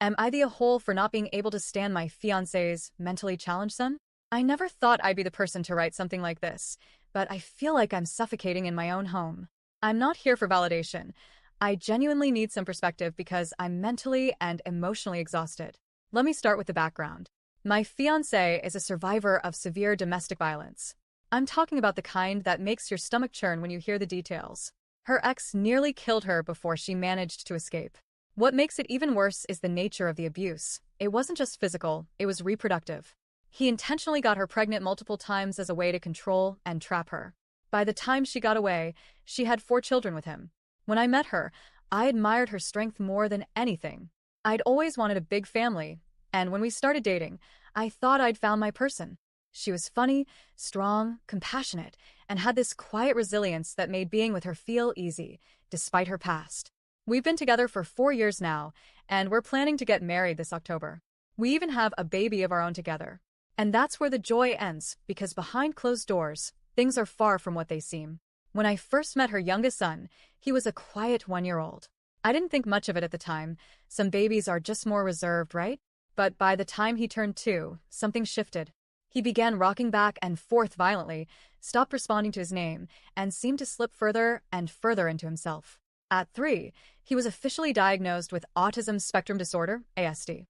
Am I the a-hole for not being able to stand my fiancé's mentally challenged son? I never thought I'd be the person to write something like this, but I feel like I'm suffocating in my own home. I'm not here for validation. I genuinely need some perspective because I'm mentally and emotionally exhausted. Let me start with the background. My fiancé is a survivor of severe domestic violence. I'm talking about the kind that makes your stomach churn when you hear the details. Her ex nearly killed her before she managed to escape. What makes it even worse is the nature of the abuse. It wasn't just physical, it was reproductive. He intentionally got her pregnant multiple times as a way to control and trap her. By the time she got away, she had 4 children with him. When I met her, I admired her strength more than anything. I'd always wanted a big family, and when we started dating, I thought I'd found my person. She was funny, strong, compassionate, and had this quiet resilience that made being with her feel easy, despite her past. We've been together for 4 years now, and we're planning to get married this October. We even have a baby of our own together. And that's where the joy ends, because behind closed doors, things are far from what they seem. When I first met her youngest son, he was a quiet 1-year-old. I didn't think much of it at the time. Some babies are just more reserved, right? But by the time he turned 2, something shifted. He began rocking back and forth violently, stopped responding to his name, and seemed to slip further and further into himself. At 3, he was officially diagnosed with autism spectrum disorder, ASD.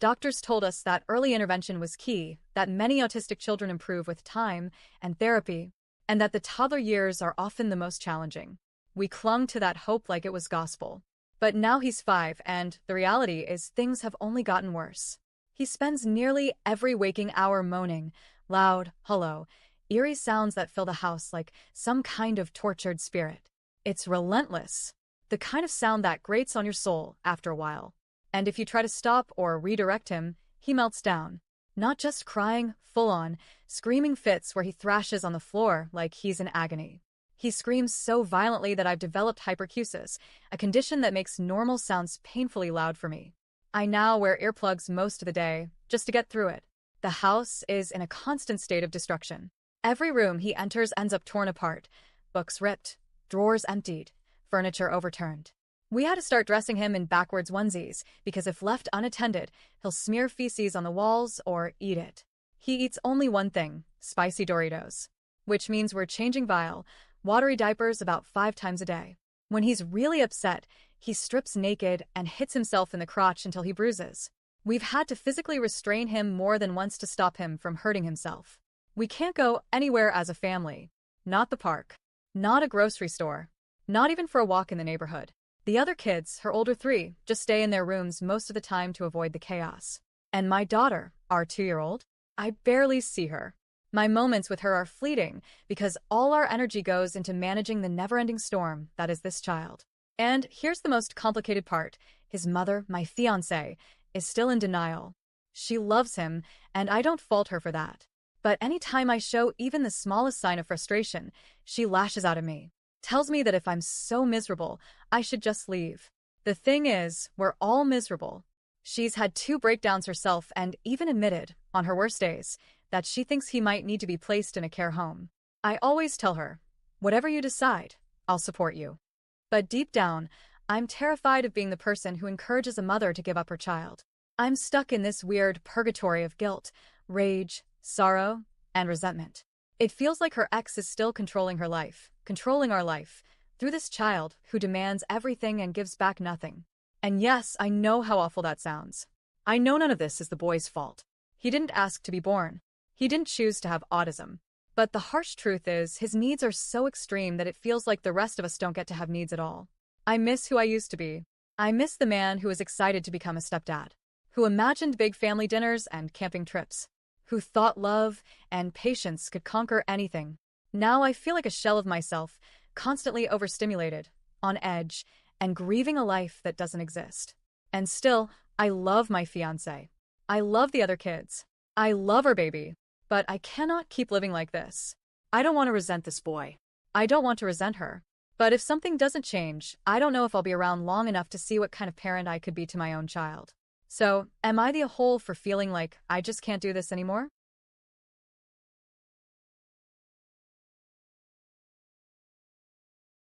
Doctors told us that early intervention was key, that many autistic children improve with time and therapy, and that the toddler years are often the most challenging. We clung to that hope like it was gospel. But now he's 5, and the reality is things have only gotten worse. He spends nearly every waking hour moaning, loud, hollow, eerie sounds that fill the house like some kind of tortured spirit. It's relentless, the kind of sound that grates on your soul after a while. And if you try to stop or redirect him, he melts down. Not just crying, full-on, screaming fits where he thrashes on the floor like he's in agony. He screams so violently that I've developed hyperacusis, a condition that makes normal sounds painfully loud for me. I now wear earplugs most of the day, just to get through it. The house is in a constant state of destruction. Every room he enters ends up torn apart, books ripped, drawers emptied, furniture overturned. We had to start dressing him in backwards onesies, because if left unattended, he'll smear feces on the walls or eat it. He eats only one thing, spicy Doritos. Which means we're changing vile, watery diapers about 5 times a day. When he's really upset, he strips naked and hits himself in the crotch until he bruises. We've had to physically restrain him more than once to stop him from hurting himself. We can't go anywhere as a family. Not the park. Not a grocery store. Not even for a walk in the neighborhood. The other kids, her older 3, just stay in their rooms most of the time to avoid the chaos. And my daughter, our 2-year-old, I barely see her. My moments with her are fleeting because all our energy goes into managing the never-ending storm that is this child. And here's the most complicated part. His mother, my fiancé, is still in denial. She loves him, and I don't fault her for that. But anytime I show even the smallest sign of frustration, she lashes out at me. Tells me that if I'm so miserable, I should just leave. The thing is, we're all miserable. She's had 2 breakdowns herself and even admitted, on her worst days, that she thinks he might need to be placed in a care home. I always tell her, whatever you decide, I'll support you. But deep down, I'm terrified of being the person who encourages a mother to give up her child. I'm stuck in this weird purgatory of guilt, rage, sorrow, and resentment. It feels like her ex is still controlling her life, controlling our life, through this child who demands everything and gives back nothing. And yes, I know how awful that sounds. I know none of this is the boy's fault. He didn't ask to be born. He didn't choose to have autism. But the harsh truth is, his needs are so extreme that it feels like the rest of us don't get to have needs at all. I miss who I used to be. I miss the man who was excited to become a stepdad, who imagined big family dinners and camping trips, who thought love and patience could conquer anything. Now I feel like a shell of myself, constantly overstimulated, on edge, and grieving a life that doesn't exist. And still, I love my fiancé. I love the other kids. I love our baby. But I cannot keep living like this. I don't want to resent this boy. I don't want to resent her. But if something doesn't change, I don't know if I'll be around long enough to see what kind of parent I could be to my own child. So, am I the a-hole for feeling like I just can't do this anymore?